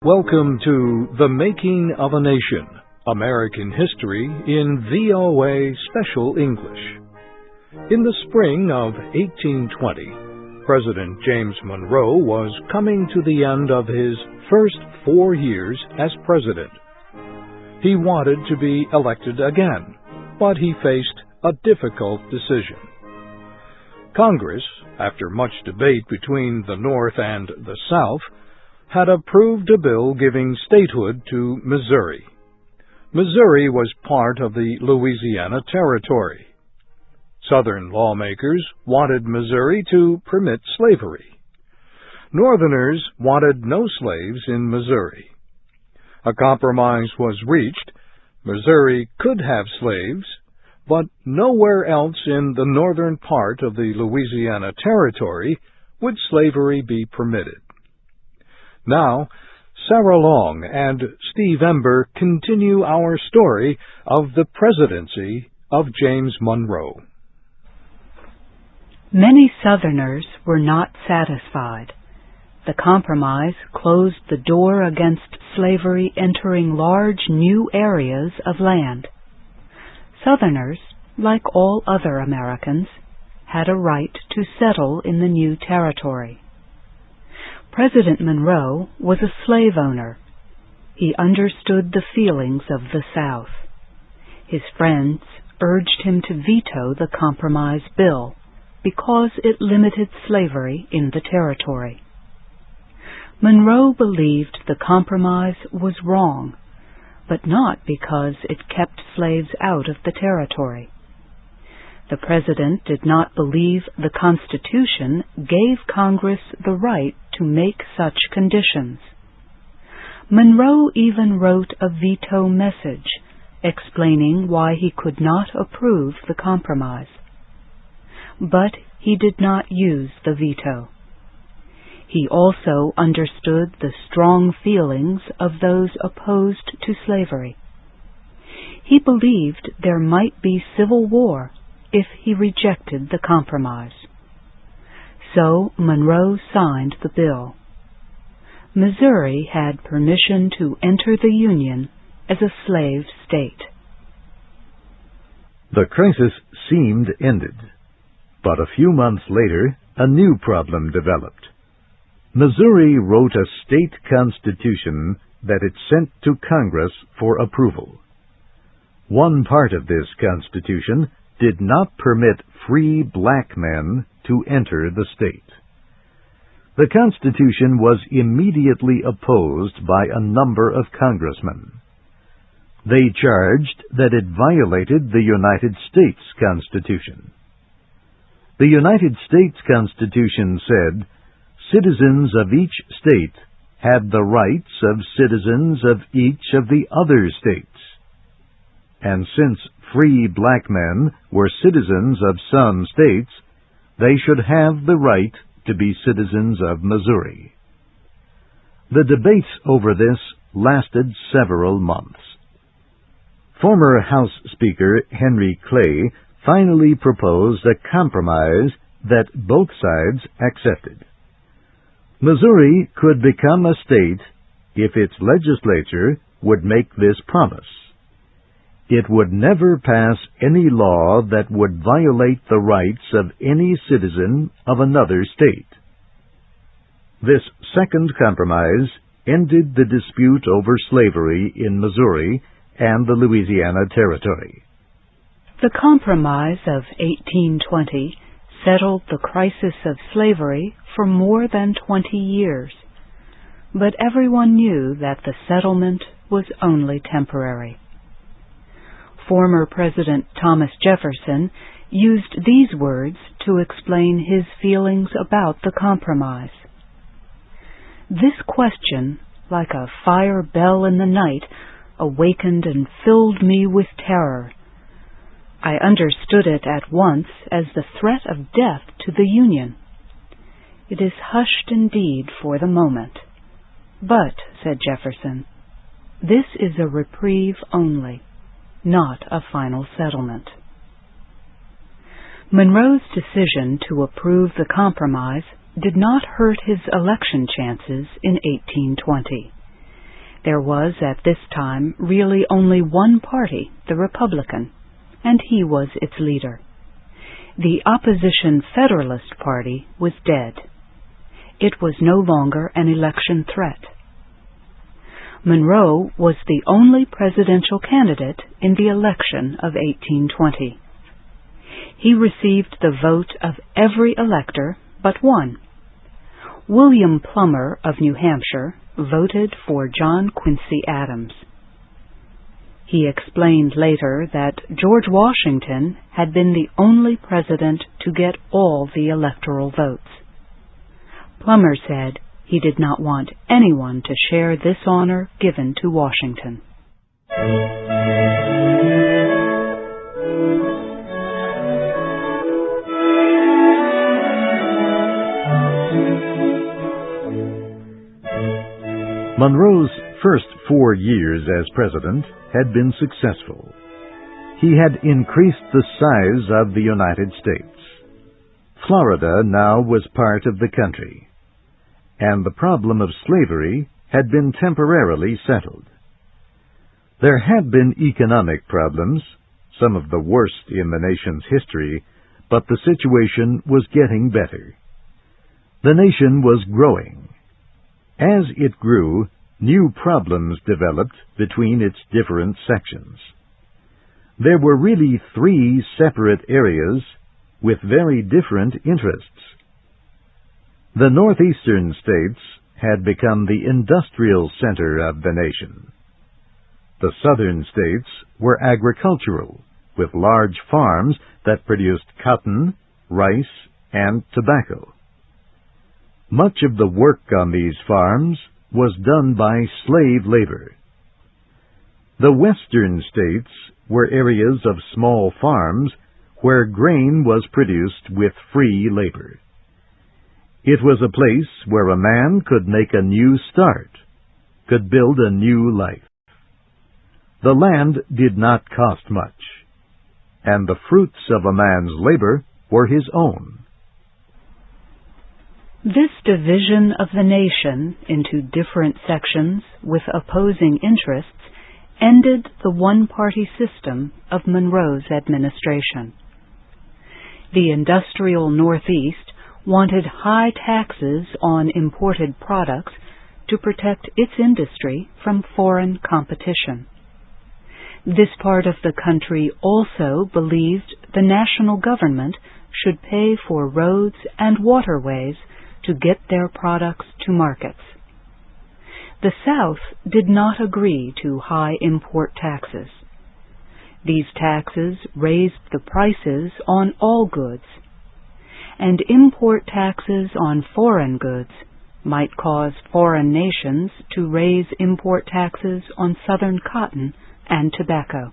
Welcome to The Making of a Nation, American History in VOA Special English. In the spring of 1820, President James Monroe was coming to the end of his first 4 years as president. He wanted to be elected again, but he faced a difficult decision. Congress, after much debate between the North and the South, had approved a bill giving statehood to Missouri. Missouri was part of the Louisiana Territory. Southern lawmakers wanted Missouri to permit slavery. Northerners wanted no slaves in Missouri. A compromise was reached. Missouri could have slaves, but nowhere else in the northern part of the Louisiana Territory would slavery be permitted. Now, Sarah Long and Steve Ember continue our story of the presidency of James Monroe. Many Southerners were not satisfied. The compromise closed the door against slavery entering large new areas of land. Southerners, like all other Americans, had a right to settle in the new territory. President Monroe was a slave owner. He understood the feelings of the South. His friends urged him to veto the compromise bill because it limited slavery in the territory. Monroe believed the compromise was wrong, but not because it kept slaves out of the territory. The President did not believe the Constitution gave Congress the right to make such conditions. Monroe even wrote a veto message explaining why he could not approve the compromise. But he did not use the veto. He also understood the strong feelings of those opposed to slavery. He believed there might be civil war if he rejected the compromise. So Monroe signed the bill. Missouri had permission to enter the Union as a slave state. The crisis seemed ended, but a few months later, a new problem developed. Missouri wrote a state constitution that it sent to Congress for approval. One part of this constitution did not permit free black men to enter the state. The Constitution was immediately opposed by a number of congressmen. They charged that it violated the United States Constitution. The United States Constitution said, citizens of each state had the rights of citizens of each of the other states. And since free black men were citizens of some states, they should have the right to be citizens of Missouri. The debates over this lasted several months. Former House Speaker Henry Clay finally proposed a compromise that both sides accepted. Missouri could become a state if its legislature would make this promise. It would never pass any law that would violate the rights of any citizen of another state. This second compromise ended the dispute over slavery in Missouri and the Louisiana Territory. The Compromise of 1820 settled the crisis of slavery for more than 20 years, but everyone knew that the settlement was only temporary. Former President Thomas Jefferson used these words to explain his feelings about the compromise. This question, like a fire bell in the night, awakened and filled me with terror. I understood it at once as the threat of death to the Union. It is hushed indeed for the moment. But, said Jefferson, this is a reprieve only, not a final settlement. Monroe's decision to approve the compromise did not hurt his election chances in 1820. There was at this time really only one party, the Republican, and he was its leader. The opposition Federalist Party was dead. It was no longer an election threat. Monroe was the only presidential candidate in the election of 1820. He received the vote of every elector but one. William Plummer of New Hampshire voted for John Quincy Adams. He explained later that George Washington had been the only president to get all the electoral votes. Plummer said he did not want anyone to share this honor given to Washington. Monroe's first 4 years as president had been successful. He had increased the size of the United States. Florida now was part of the country, and the problem of slavery had been temporarily settled. There had been economic problems, some of the worst in the nation's history, but the situation was getting better. The nation was growing. As it grew, new problems developed between its different sections. There were really 3 separate areas with very different interests. The northeastern states had become the industrial center of the nation. The southern states were agricultural, with large farms that produced cotton, rice, and tobacco. Much of the work on these farms was done by slave labor. The western states were areas of small farms where grain was produced with free labor. It was a place where a man could make a new start, could build a new life. The land did not cost much, and the fruits of a man's labor were his own. This division of the nation into different sections with opposing interests ended the one-party system of Monroe's administration. The industrial Northeast wanted high taxes on imported products to protect its industry from foreign competition. This part of the country also believed the national government should pay for roads and waterways to get their products to markets. The South did not agree to high import taxes. These taxes raised the prices on all goods, and import taxes on foreign goods might cause foreign nations to raise import taxes on Southern cotton and tobacco.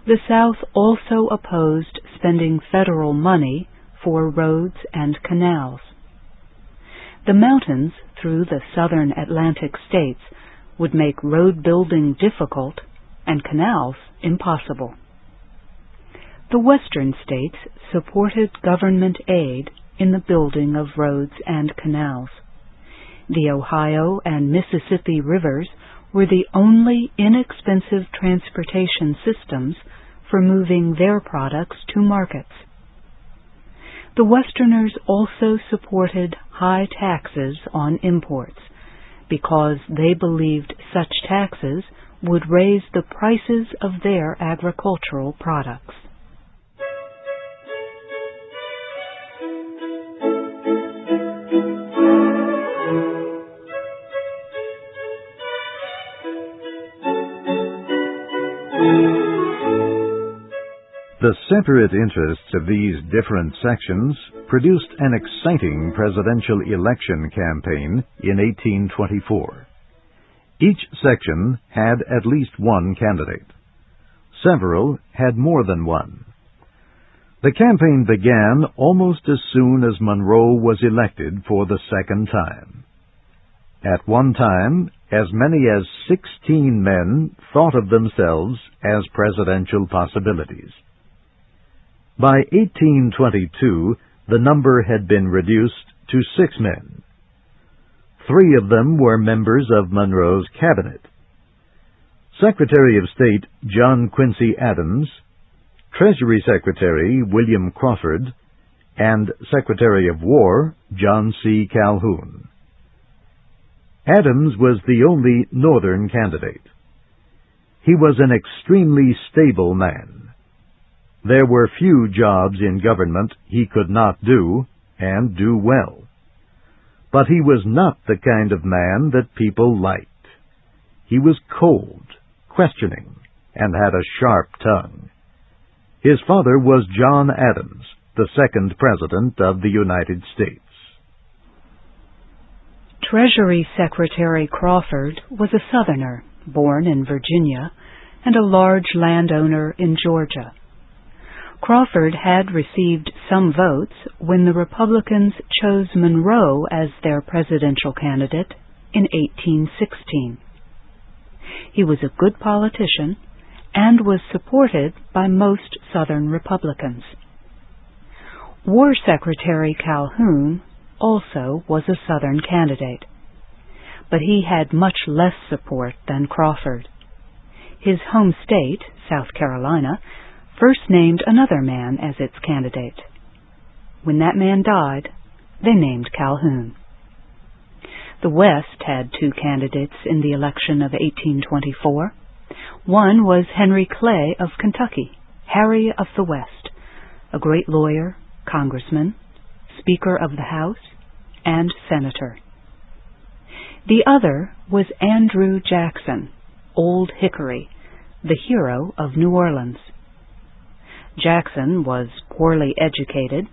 The South also opposed spending federal money for roads and canals. The mountains through the southern Atlantic states would make road building difficult and canals impossible. The western states supported government aid in the building of roads and canals. The Ohio and Mississippi rivers were the only inexpensive transportation systems for moving their products to markets. The Westerners also supported high taxes on imports because they believed such taxes would raise the prices of their agricultural products. The separate interests of these different sections produced an exciting presidential election campaign in 1824. Each section had at least one candidate. Several had more than one. The campaign began almost as soon as Monroe was elected for the second time. At one time, as many as 16 men thought of themselves as presidential possibilities. By 1822, the number had been reduced to 6 men. 3 of them were members of Monroe's cabinet: Secretary of State John Quincy Adams, Treasury Secretary William Crawford, and Secretary of War John C. Calhoun. Adams was the only Northern candidate. He was an extremely stable man. There were few jobs in government he could not do, and do well. But he was not the kind of man that people liked. He was cold, questioning, and had a sharp tongue. His father was John Adams, the 2nd President of the United States. Treasury Secretary Crawford was a Southerner, born in Virginia, and a large landowner in Georgia. Crawford had received some votes when the Republicans chose Monroe as their presidential candidate in 1816. He was a good politician and was supported by most Southern Republicans. War Secretary Calhoun also was a Southern candidate, but he had much less support than Crawford. His home state, South Carolina, first named another man as its candidate. When that man died, they named Calhoun. The West had 2 candidates in the election of 1824. One was Henry Clay of Kentucky, Harry of the West, a great lawyer, congressman, Speaker of the House, and senator. The other was Andrew Jackson, Old Hickory, the hero of New Orleans. Jackson was poorly educated,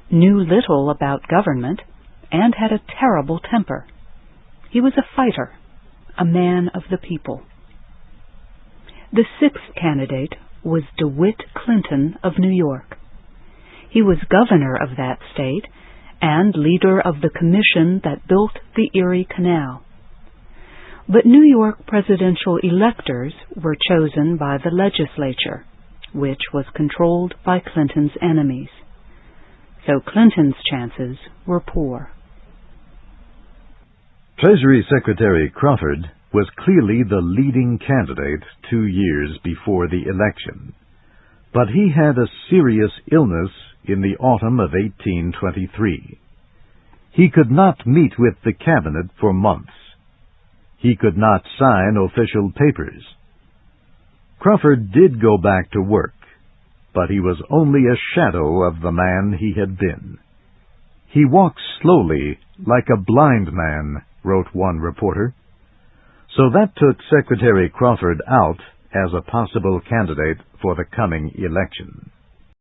knew little about government, and had a terrible temper. He was a fighter, a man of the people. The 6th candidate was DeWitt Clinton of New York. He was governor of that state and leader of the commission that built the Erie Canal. But New York presidential electors were chosen by the legislature, which was controlled by Clinton's enemies. So Clinton's chances were poor. Treasury Secretary Crawford was clearly the leading candidate 2 years before the election, but he had a serious illness in the autumn of 1823. He could not meet with the cabinet for months. He could not sign official papers. Crawford did go back to work, but he was only a shadow of the man he had been. He walked slowly, like a blind man, wrote one reporter. So that took Secretary Crawford out as a possible candidate for the coming election.